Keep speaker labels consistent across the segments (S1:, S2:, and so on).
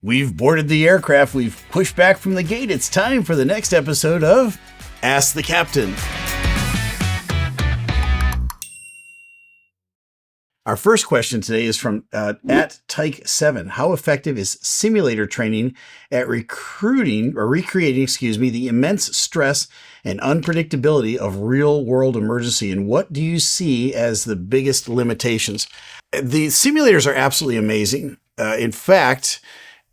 S1: We've boarded the aircraft. We've pushed back from the gate. It's time for the next episode of Ask the Captain. Our first question today is from at Tyke7. How effective is simulator training at recreating, the immense stress and unpredictability of real-world emergency, and what do you see as the biggest limitations? The simulators are absolutely amazing. In fact,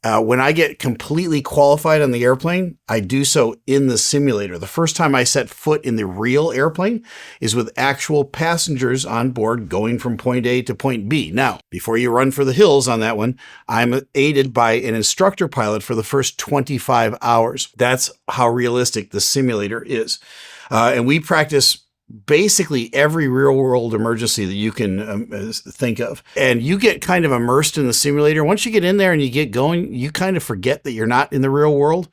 S1: when I get completely qualified on the airplane, I do so in the simulator. The first time I set foot in the real airplane is with actual passengers on board going from point A to point B. Now, before you run for the hills on that one, I'm aided by an instructor pilot for the first 25 hours. That's how realistic the simulator is. And we practice basically every real world emergency that you can think of. And you get kind of immersed in the simulator. Once you get in there and you get going, you kind of forget that you're not in the real world.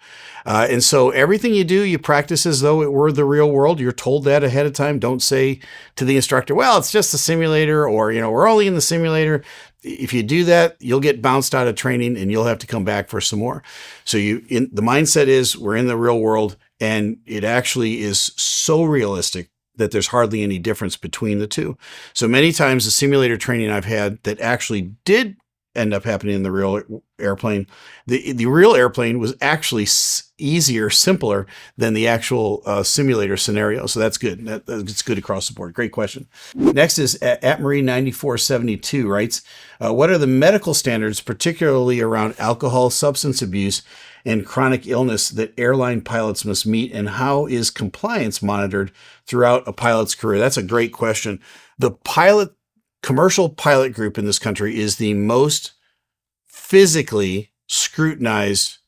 S1: And so everything you do, you practice as though it were the real world. You're told that ahead of time. Don't say to the instructor, well, it's just a simulator, or, we're only in the simulator. If you do that, you'll get bounced out of training and you'll have to come back for some more. So the mindset is we're in the real world, and it actually is so realistic that there's hardly any difference between the two. So many times the simulator training I've had that actually did end up happening in the real airplane, the real airplane was actually easier, simpler than the actual simulator scenario. So that's good. It's good across the board. Great question. Next is at Marie9472 writes, what are the medical standards, particularly around alcohol, substance abuse, and chronic illness that airline pilots must meet, and how is compliance monitored throughout a pilot's career? That's a great question. The commercial pilot group in this country is the most physically scrutinized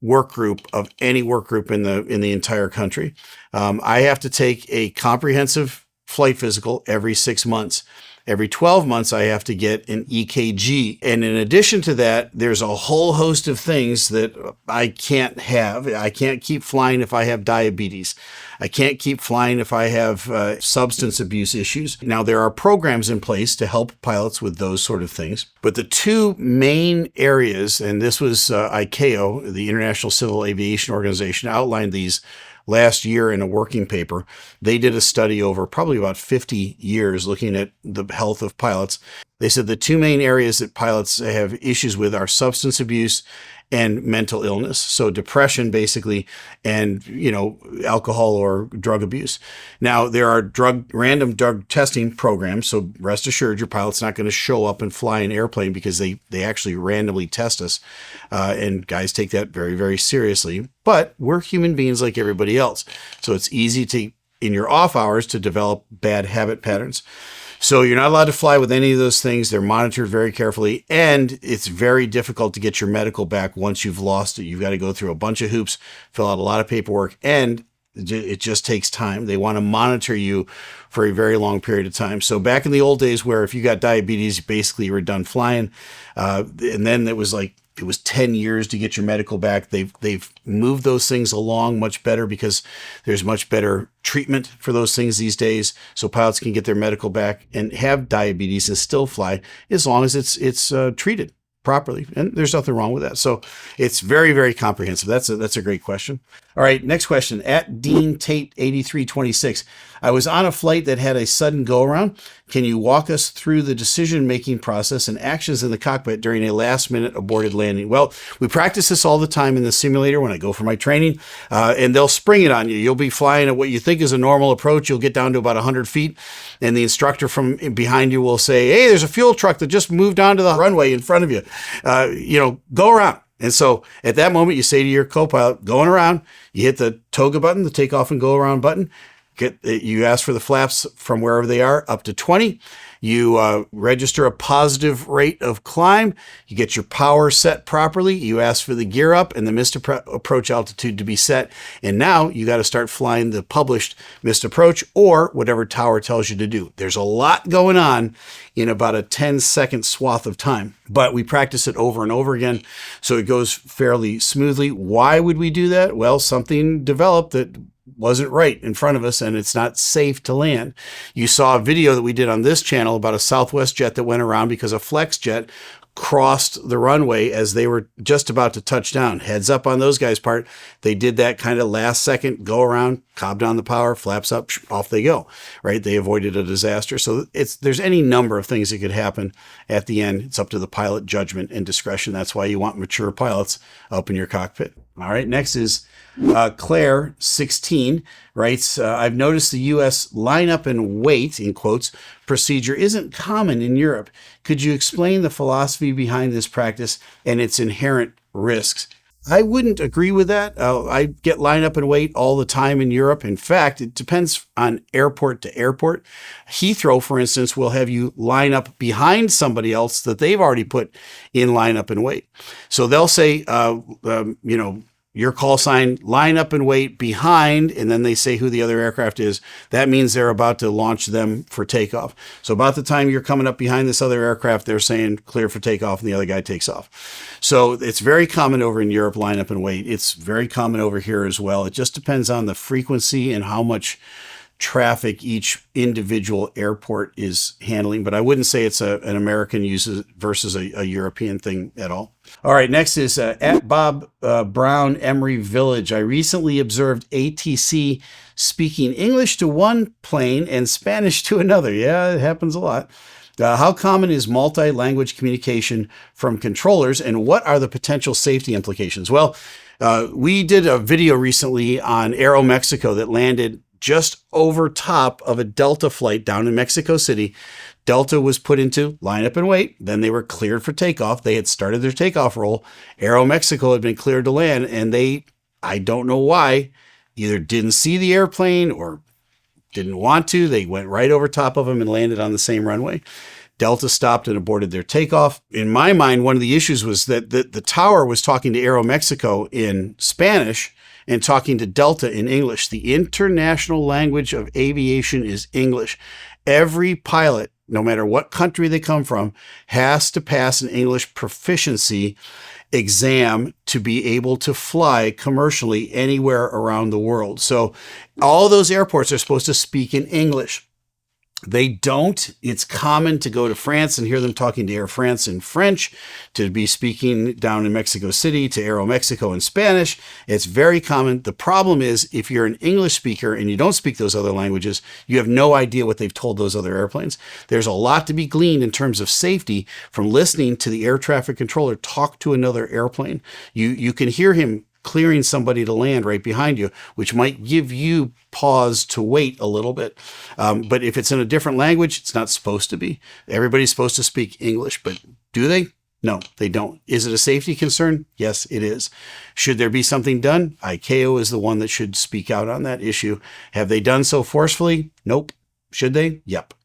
S1: work group of any work group in the entire country. I have to take a comprehensive flight physical every 6 months. Every 12 months, I have to get an EKG. And in addition to that, there's a whole host of things that I can't have. I can't keep flying if I have diabetes. I can't keep flying if I have substance abuse issues. Now, there are programs in place to help pilots with those sort of things. But the two main areas, and this was ICAO, the International Civil Aviation Organization, outlined these last year in a working paper. They did a study over probably about 50 years looking at the health of pilots. They said the two main areas that pilots have issues with are substance abuse and mental illness. So depression, basically, and, alcohol or drug abuse. Now, there are random drug testing programs. So rest assured, your pilot's not going to show up and fly an airplane because they actually randomly test us. And guys take that very, very seriously. But we're human beings like everybody else. So it's easy to, in your off hours, to develop bad habit patterns. So you're not allowed to fly with any of those things. They're monitored very carefully, and it's very difficult to get your medical back once you've lost it. You've got to go through a bunch of hoops, fill out a lot of paperwork, and it just takes time. They want to monitor you for a very long period of time. So back in the old days where if you got diabetes, basically you were done flying. And then it was 10 years to get your medical back. They've moved those things along much better because there's much better treatment for those things these days. So pilots can get their medical back and have diabetes and still fly as long as it's treated properly. And there's nothing wrong with that. So it's very, very comprehensive. That's a great question. All right, next question. At Dean Tate 8326. I was on a flight that had a sudden go around. Can you walk us through the decision-making process and actions in the cockpit during a last-minute aborted landing? Well, we practice this all the time in the simulator when I go for my training, and they'll spring it on you. You'll be flying at what you think is a normal approach. You'll get down to about 100 feet, and the instructor from behind you will say, hey, there's a fuel truck that just moved onto the runway in front of you. Go around. And so at that moment, you say to your co-pilot, going around, you hit the toga button, the take off and go around button. You ask for the flaps from wherever they are up to 20. You register a positive rate of climb. You get your power set properly. You ask for the gear up and the missed approach altitude to be set. And now you got to start flying the published missed approach or whatever tower tells you to do. There's a lot going on in about a 10-second swath of time, but we practice it over and over again, so it goes fairly smoothly. Why would we do that? Well, something developed that wasn't right in front of us, and it's not safe to land. You saw a video that we did on this channel about a Southwest jet that went around because a flex jet crossed the runway as they were just about to touch down. Heads up on those guys' part. They did that kind of last second, go around, cob down the power, flaps up, off they go, right? They avoided a disaster. So there's any number of things that could happen at the end. It's up to the pilot judgment and discretion. That's why you want mature pilots up in your cockpit. All right, next is Claire 16 writes, I've noticed the U.S. line up and wait, in quotes, procedure isn't common in Europe. Could you explain the philosophy behind this practice and its inherent risks? I wouldn't agree with that. I get line up and wait all the time in Europe. In fact, it depends on airport to airport. Heathrow, for instance, will have you line up behind somebody else that they've already put in line up and wait. So they'll say, your call sign, line up and wait behind, and then they say who the other aircraft is. That means they're about to launch them for takeoff. So about the time you're coming up behind this other aircraft, they're saying clear for takeoff, and the other guy takes off. So it's very common over in Europe, line up and wait. It's very common over here as well. It just depends on the frequency and how much traffic each individual airport is handling. But I wouldn't say it's an American use versus a European thing at all. All right, next is at Bob Brown, Emory Village. I recently observed ATC speaking English to one plane and Spanish to another. Yeah, it happens a lot. How common is multi-language communication from controllers, and what are the potential safety implications? Well, we did a video recently on Aeromexico that landed just over top of a Delta flight down in Mexico City. Delta was put into line up and wait. Then they were cleared for takeoff. They had started their takeoff roll. Aeromexico had been cleared to land, and they, I don't know why, either didn't see the airplane or didn't want to. They went right over top of them and landed on the same runway. Delta stopped and aborted their takeoff. In my mind, one of the issues was that the tower was talking to Aeromexico in Spanish and talking to Delta in English. The international language of aviation is English. Every pilot, no matter what country they come from, has to pass an English proficiency exam to be able to fly commercially anywhere around the world. So all those airports are supposed to speak in English. They don't. It's common to go to France and hear them talking to Air France in French, to be speaking down in Mexico City to Aeromexico in Spanish. It's very common. The problem is if you're an English speaker and you don't speak those other languages, you have no idea what they've told those other airplanes. There's a lot to be gleaned in terms of safety from listening to the air traffic controller talk to another airplane. You can hear him clearing somebody to land right behind you, which might give you pause to wait a little bit. But if it's in a different language, it's not supposed to be. Everybody's supposed to speak English, but do they? No, they don't. Is it a safety concern? Yes, it is. Should there be something done? ICAO is the one that should speak out on that issue. Have they done so forcefully? Nope. Should they? Yep.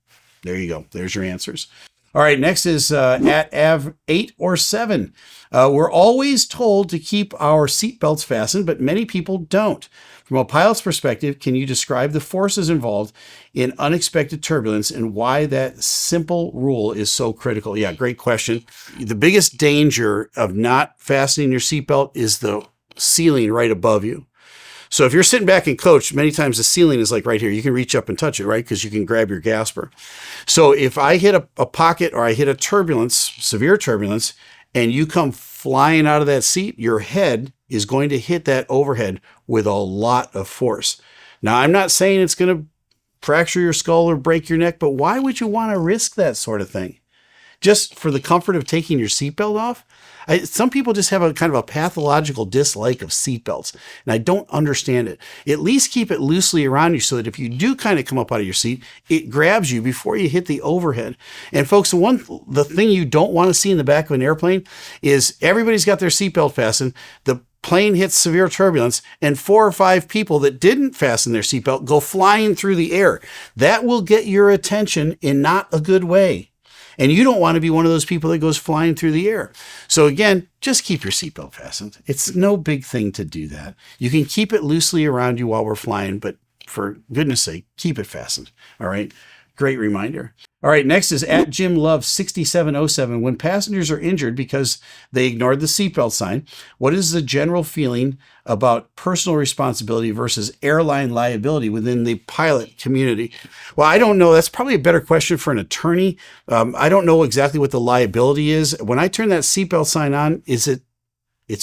S1: There you go. There's your answers. All right, next is at Av 8 or 7. We're always told to keep our seatbelts fastened, but many people don't. From a pilot's perspective, can you describe the forces involved in unexpected turbulence and why that simple rule is so critical? Yeah, great question. The biggest danger of not fastening your seatbelt is the ceiling right above you. So if you're sitting back in coach, many times the ceiling is like right here. You can reach up and touch it, right? Because you can grab your gasper. So if I hit a pocket or I hit a turbulence, severe turbulence, and you come flying out of that seat, your head is going to hit that overhead with a lot of force. Now, I'm not saying it's going to fracture your skull or break your neck, but why would you want to risk that sort of thing? Just for the comfort of taking your seatbelt off? Some people just have a kind of a pathological dislike of seatbelts, and I don't understand it. At least keep it loosely around you so that if you do kind of come up out of your seat, it grabs you before you hit the overhead. And folks, the thing you don't want to see in the back of an airplane is everybody's got their seatbelt fastened. The plane hits severe turbulence, and 4 or 5 people that didn't fasten their seatbelt go flying through the air. That will get your attention in not a good way. And you don't want to be one of those people that goes flying through the air. So again, just keep your seatbelt fastened. It's no big thing to do that. You can keep it loosely around you while we're flying, but for goodness sake, keep it fastened. All right. Great reminder. All right, next is at Jim Love 6707. When passengers are injured because they ignored the seatbelt sign, what is the general feeling about personal responsibility versus airline liability within the pilot community? Well, I don't know. That's probably a better question for an attorney. I don't know exactly what the liability is. When I turn that seatbelt sign on, it's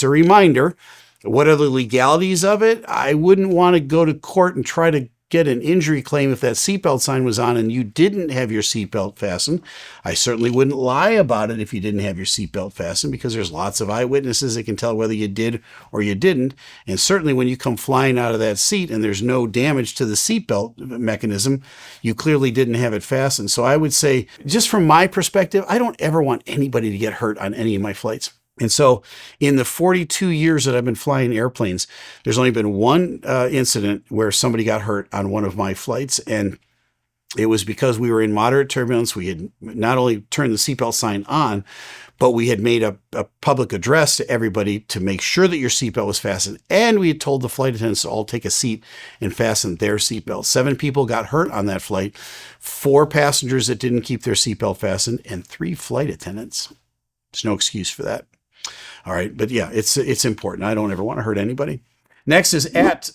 S1: a reminder. What are the legalities of it? I wouldn't want to go to court and try to get an injury claim if that seatbelt sign was on and you didn't have your seatbelt fastened. I certainly wouldn't lie about it if you didn't have your seatbelt fastened, because there's lots of eyewitnesses that can tell whether you did or you didn't. And certainly when you come flying out of that seat and there's no damage to the seatbelt mechanism, you clearly didn't have it fastened. So I would say, just from my perspective, I don't ever want anybody to get hurt on any of my flights. And so in the 42 years that I've been flying airplanes, there's only been one incident where somebody got hurt on one of my flights. And it was because we were in moderate turbulence. We had not only turned the seatbelt sign on, but we had made a public address to everybody to make sure that your seatbelt was fastened. And we had told the flight attendants to all take a seat and fasten their seatbelt. 7 people got hurt on that flight, 4 passengers that didn't keep their seatbelt fastened, and 3 flight attendants. There's no excuse for that. All right. But yeah, it's important. I don't ever want to hurt anybody. Next is at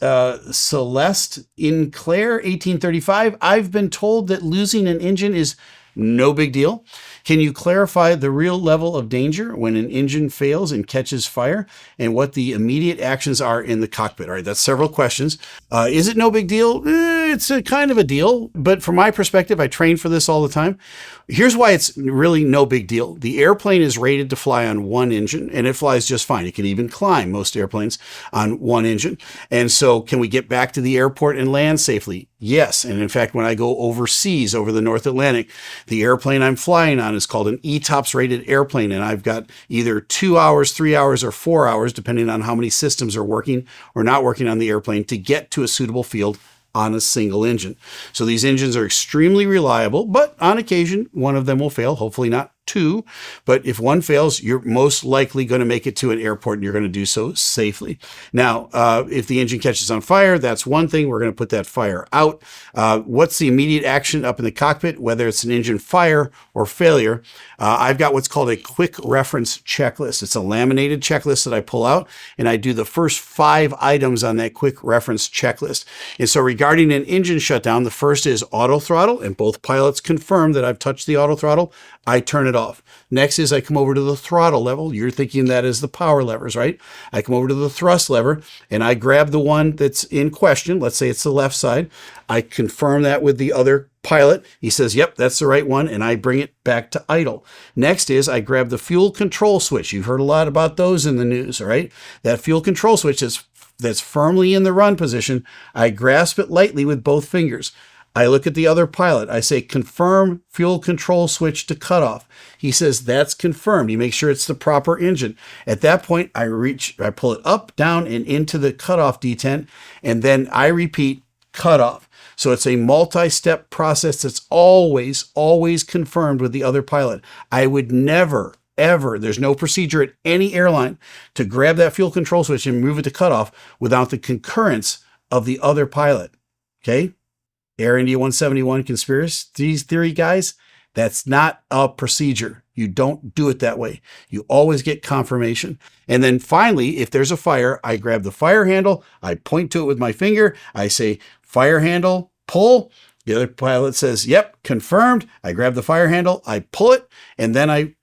S1: Celeste in Claire, 1835. I've been told that losing an engine is no big deal. Can you clarify the real level of danger when an engine fails and catches fire, and what the immediate actions are in the cockpit? All right, that's several questions. Is it no big deal? It's a kind of a deal, but from my perspective, I train for this all the time. Here's why it's really no big deal. The airplane is rated to fly on one engine, and it flies just fine. It can even climb, most airplanes, on one engine. And so can we get back to the airport and land safely? Yes. And in fact, when I go overseas, over the North Atlantic, the airplane I'm flying on is called an ETOPS rated airplane. And I've got either 2 hours, 3 hours, or 4 hours, depending on how many systems are working or not working on the airplane, to get to a suitable field on a single engine. So these engines are extremely reliable, but on occasion, one of them will fail, hopefully not 2. But if one fails, you're most likely going to make it to an airport, and you're going to do so safely. Now, if the engine catches on fire, that's one thing. We're going to put that fire out. What's the immediate action up in the cockpit, whether it's an engine fire or failure? I've got what's called a quick reference checklist. It's a laminated checklist that I pull out, and I do the first 5 items on that quick reference checklist. And so regarding an engine shutdown, the first is auto throttle, and both pilots confirm that I've touched the auto throttle. I turn it off. Next is I come over to the throttle level. You're thinking that is the power levers, right? I come over to the thrust lever and I grab the one that's in question. Let's say it's the left side. I confirm that with the other pilot. He says, yep, that's the right one. And I bring it back to idle. Next is I grab the fuel control switch. You've heard a lot about those in the news, all right? That fuel control switch that's firmly in the run position. I grasp it lightly with both fingers. I look at the other pilot. I say, confirm fuel control switch to cutoff. He says, that's confirmed. He makes sure it's the proper engine. At that point, I pull it up, down, and into the cutoff detent, and then I repeat cutoff. So it's a multi-step process that's always confirmed with the other pilot. I would never, ever, there's no procedure at any airline to grab that fuel control switch and move it to cutoff without the concurrence of the other pilot. Okay? Air India 171 conspiracy theory guys, that's not a procedure. You don't do it that way. You always get confirmation. And then finally, if there's a fire, I grab the fire handle, I point to it with my finger, I say, fire handle, pull. The other pilot says, yep, confirmed. I grab the fire handle, I pull it, and then I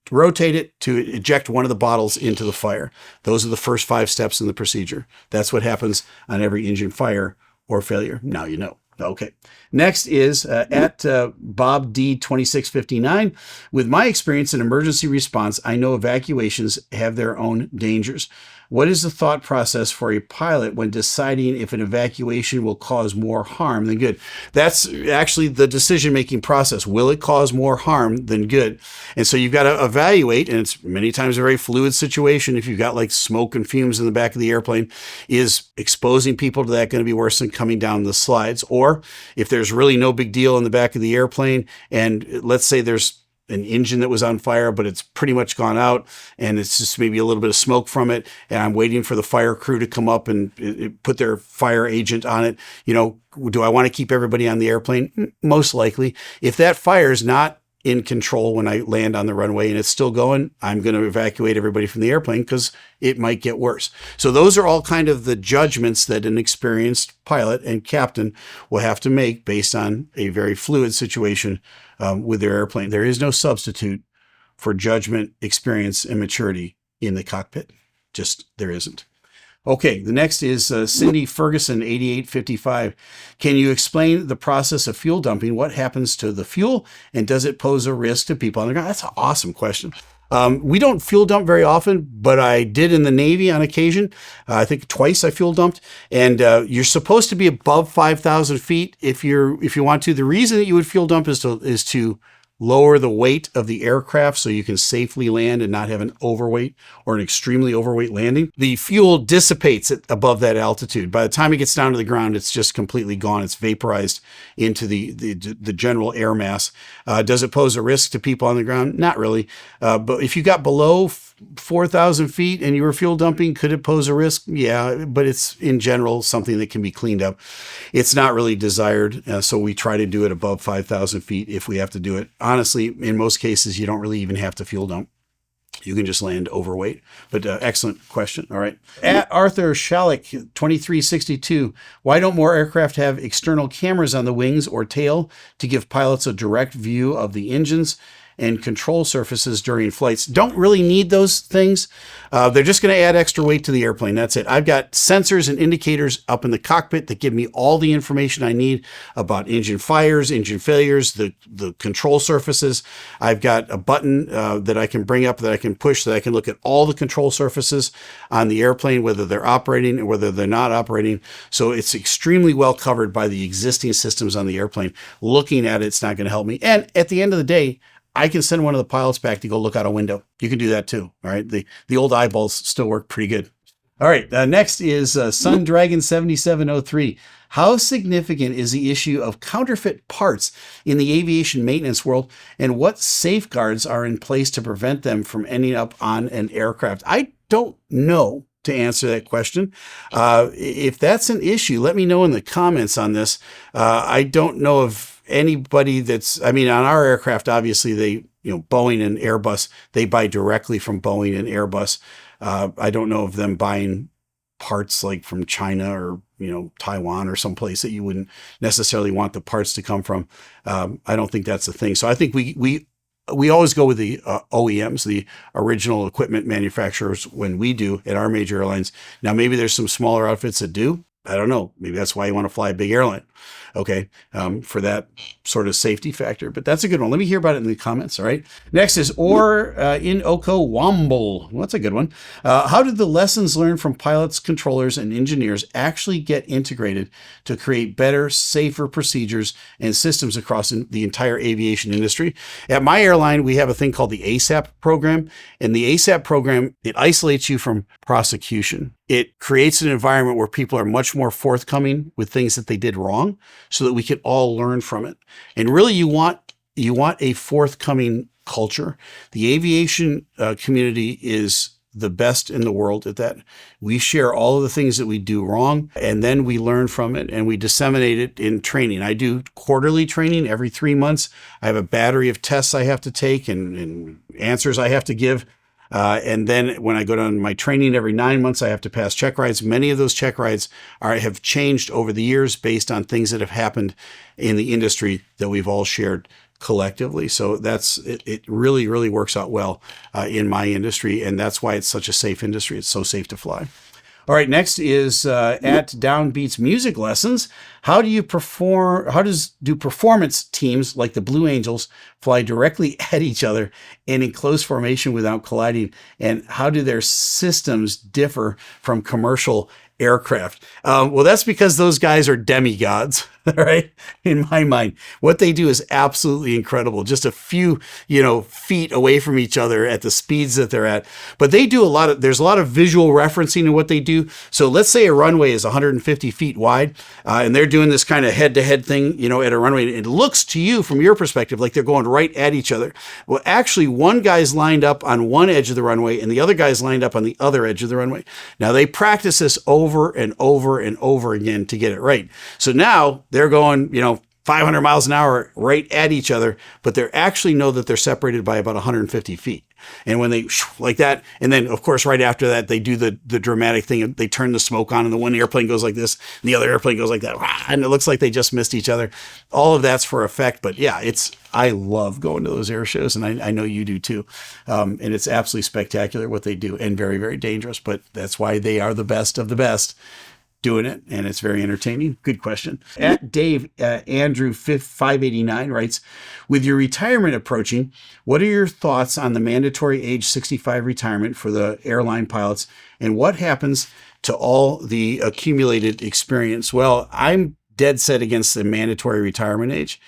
S1: rotate it to eject one of the bottles into the fire. Those are the first 5 steps in the procedure. That's what happens on every engine fire or failure. Now you know. Okay. Next is at Bob D 2659. With my experience in emergency response, I know evacuations have their own dangers. What is the thought process for a pilot when deciding if an evacuation will cause more harm than good? That's actually the decision-making process. Will it cause more harm than good? And so you've got to evaluate, and it's many times a very fluid situation. If you've got like smoke and fumes in the back of the airplane, is exposing people to that going to be worse than coming down the slides? Or if there's really no big deal in the back of the airplane, and let's say there's an engine that was on fire, but it's pretty much gone out, and it's just maybe a little bit of smoke from it, and I'm waiting for the fire crew to come up and put their fire agent on it. Do I want to keep everybody on the airplane? Most likely. If that fire is not in control when I land on the runway and it's still going, I'm going to evacuate everybody from the airplane because it might get worse. So those are all kind of the judgments that an experienced pilot and captain will have to make based on a very fluid situation with their airplane. There is no substitute for judgment, experience, and maturity in the cockpit. Just there isn't. Okay, the next is Cindy Ferguson, 8855. Can you explain the process of fuel dumping? What happens to the fuel, and does it pose a risk to people on the ground? That's an awesome question. We don't fuel dump very often, but I did in the Navy on occasion. I think twice I fuel dumped, and you're supposed to be above 5,000 feet if you want to. The reason that you would fuel dump is to lower the weight of the aircraft so you can safely land and not have an overweight or an extremely overweight landing. The fuel dissipates above that altitude. By the time it gets down to the ground, it's just completely gone. It's vaporized into the general air mass. Does it pose a risk to people on the ground? Not really. But if you got below 4,000 feet and you were fuel dumping, could it pose a risk? Yeah, but it's in general something that can be cleaned up. It's not really desired, so we try to do it above 5,000 feet if we have to do it. Honestly, in most cases, you don't really even have to fuel dump. You can just land overweight. But excellent question. All right. At Arthur Shalik, 2362. Why don't more aircraft have external cameras on the wings or tail to give pilots a direct view of the engines and control surfaces during flights? Don't really need those things. They're just going to add extra weight to the airplane. That's it. I've got sensors and indicators up in the cockpit that give me all the information I need about engine fires, engine failures, the control surfaces. I've got a button that I can bring up, that I can push, that I can look at all the control surfaces on the airplane, whether they're operating or whether they're not operating. So it's extremely well covered by the existing systems on the airplane. Looking at it's not going to help me. And at the end of the day, I can send one of the pilots back to go look out a window. You can do that too. All right. The old eyeballs still work pretty good. All right. Next is Sun Dragon 7703. How significant is the issue of counterfeit parts in the aviation maintenance world, and what safeguards are in place to prevent them from ending up on an aircraft? I don't know to answer that question. If that's an issue, let me know in the comments on this. I don't know of anybody on our aircraft, obviously Boeing and Airbus, they buy directly from Boeing and Airbus. I don't know of them buying parts like from China or, Taiwan or someplace that you wouldn't necessarily want the parts to come from. I don't think that's a thing. So I think we always go with the OEMs, the original equipment manufacturers, when we do at our major airlines. Now, maybe there's some smaller outfits that do. I don't know. Maybe that's why you want to fly a big airline. Okay. For that sort of safety factor, but that's a good one. Let me hear about it in the comments. All right. Next is in Oko Womble. Well, that's a good one. How did the lessons learned from pilots, controllers, and engineers actually get integrated to create better, safer procedures and systems across the entire aviation industry? At my airline, we have a thing called the ASAP program. And the ASAP program, it isolates you from prosecution. It creates an environment where people are much more forthcoming with things that they did wrong, so that we can all learn from it. And really, you want a forthcoming culture. The aviation community is the best in the world at that. We share all of the things that we do wrong, and then we learn from it and we disseminate it in training. I do quarterly training every 3 months. I have a battery of tests I have to take and answers I have to give. And then when I go to my training every 9 months, I have to pass check rides. Many of those check rides have changed over the years based on things that have happened in the industry that we've all shared collectively. So it really, really works out well in my industry. And that's why it's such a safe industry. It's so safe to fly. All right, next is at Downbeats Music Lessons. How do performance teams like the Blue Angels fly directly at each other and in close formation without colliding? And how do their systems differ from commercial aircraft. Well, that's because those guys are demigods, right? In my mind, what they do is absolutely incredible. Just a few, feet away from each other at the speeds that they're at. But they do there's a lot of visual referencing in what they do. So let's say a runway is 150 feet wide, and they're doing this kind of head-to-head thing, at a runway. It looks to you from your perspective like they're going right at each other. Well, actually, one guy's lined up on one edge of the runway and the other guy's lined up on the other edge of the runway. Now, they practice this over and over and over again to get it right. So now they're going, 500 miles an hour right at each other, but they actually know that they're separated by about 150 feet. And when they like that, and then of course, right after that, they do the dramatic thing. They turn the smoke on and the one airplane goes like this and the other airplane goes like that. And it looks like they just missed each other. All of that's for effect. But yeah, I love going to those air shows, and I know you do too. And it's absolutely spectacular what they do, and very, very dangerous. But that's why they are the best of the best doing it, and it's very entertaining. Good question. At Dave, Andrew 589 writes, with your retirement approaching, what are your thoughts on the mandatory age 65 retirement for the airline pilots, and what happens to all the accumulated experience? Well, I'm dead set against the mandatory retirement age.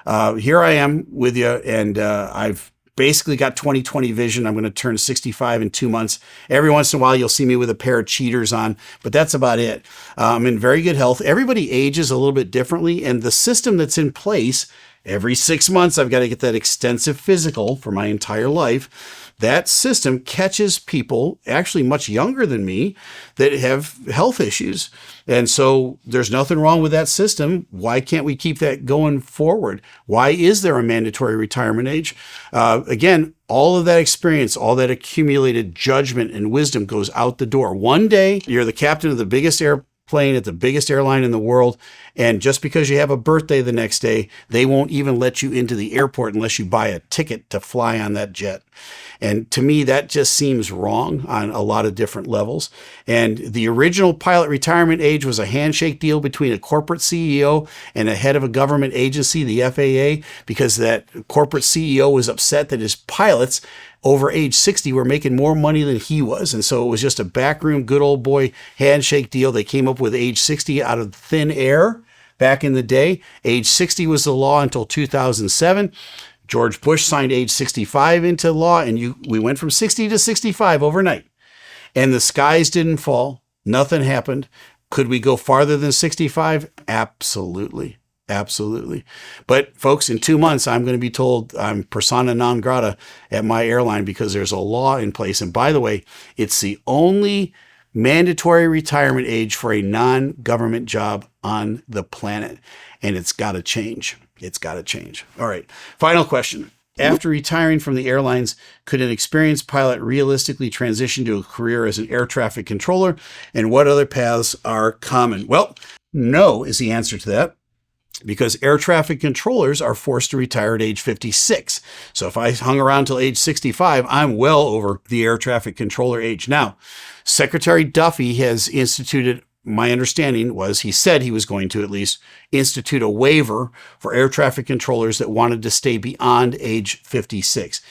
S1: Here I am with you, and I've basically got 20/20 vision. I'm going to turn 65 in 2 months. Every once in a while, you'll see me with a pair of cheaters on, but that's about it. I'm in very good health. Everybody ages a little bit differently, and the system that's in place, every 6 months, I've got to get that extensive physical for my entire life. That system catches people actually much younger than me that have health issues. And so there's nothing wrong with that system. Why can't we keep that going forward? Why is there a mandatory retirement age? Again, all of that experience, all that accumulated judgment and wisdom goes out the door. One day, you're the captain of the biggest airplane at the biggest airline in the world, and just because you have a birthday the next day, they won't even let you into the airport unless you buy a ticket to fly on that jet. And to me, that just seems wrong on a lot of different levels. And the original pilot retirement age was a handshake deal between a corporate CEO and a head of a government agency, the FAA, because that corporate CEO was upset that his pilots over age 60 were making more money than he was. And so it was just a backroom, good old boy handshake deal. They came up with age 60 out of thin air back in the day. Age 60 was the law until 2007. George Bush signed age 65 into law, and we went from 60 to 65 overnight. And the skies didn't fall. Nothing happened. Could we go farther than 65? Absolutely. Absolutely. But folks, in 2 months, I'm going to be told I'm persona non grata at my airline because there's a law in place. And by the way, it's the only mandatory retirement age for a non-government job on the planet. And it's got to change. It's got to change. All right. Final question. After retiring from the airlines, could an experienced pilot realistically transition to a career as an air traffic controller? And what other paths are common? Well, no is the answer to that, because air traffic controllers are forced to retire at age 56. So if I hung around till age 65, I'm well over the air traffic controller age. Now, Secretary Duffy has instituted, my understanding was he said he was going to at least institute a waiver for air traffic controllers that wanted to stay beyond age 56.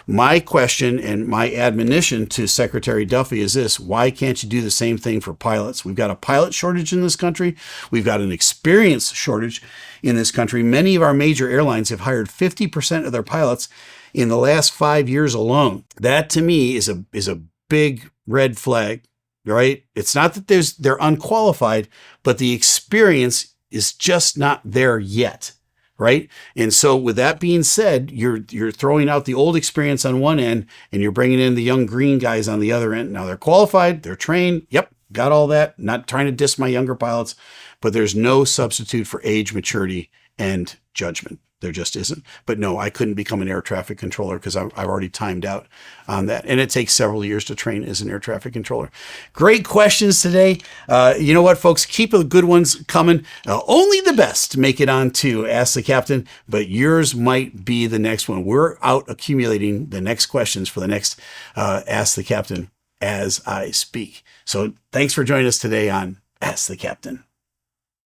S1: My question and my admonition to Secretary Duffy is this: why can't you do the same thing for pilots? We've got a pilot shortage in this country. We've got an experience shortage in this country. Many of our major airlines have hired 50% of their pilots in the last 5 years alone. That to me is a big red flag, right? It's not that they're unqualified, but the experience is just not there yet. Right. And so with that being said, you're throwing out the old experience on one end and you're bringing in the young green guys on the other end. Now they're qualified, they're trained. Yep. Got all that. Not trying to diss my younger pilots, but there's no substitute for age, maturity, and judgment. There just isn't. But no, I couldn't become an air traffic controller because I've already timed out on that. And it takes several years to train as an air traffic controller. Great questions today. You know what, folks? Keep the good ones coming. Only the best make it on to Ask the Captain, but yours might be the next one. We're out accumulating the next questions for the next Ask the Captain as I speak. So thanks for joining us today on Ask the Captain.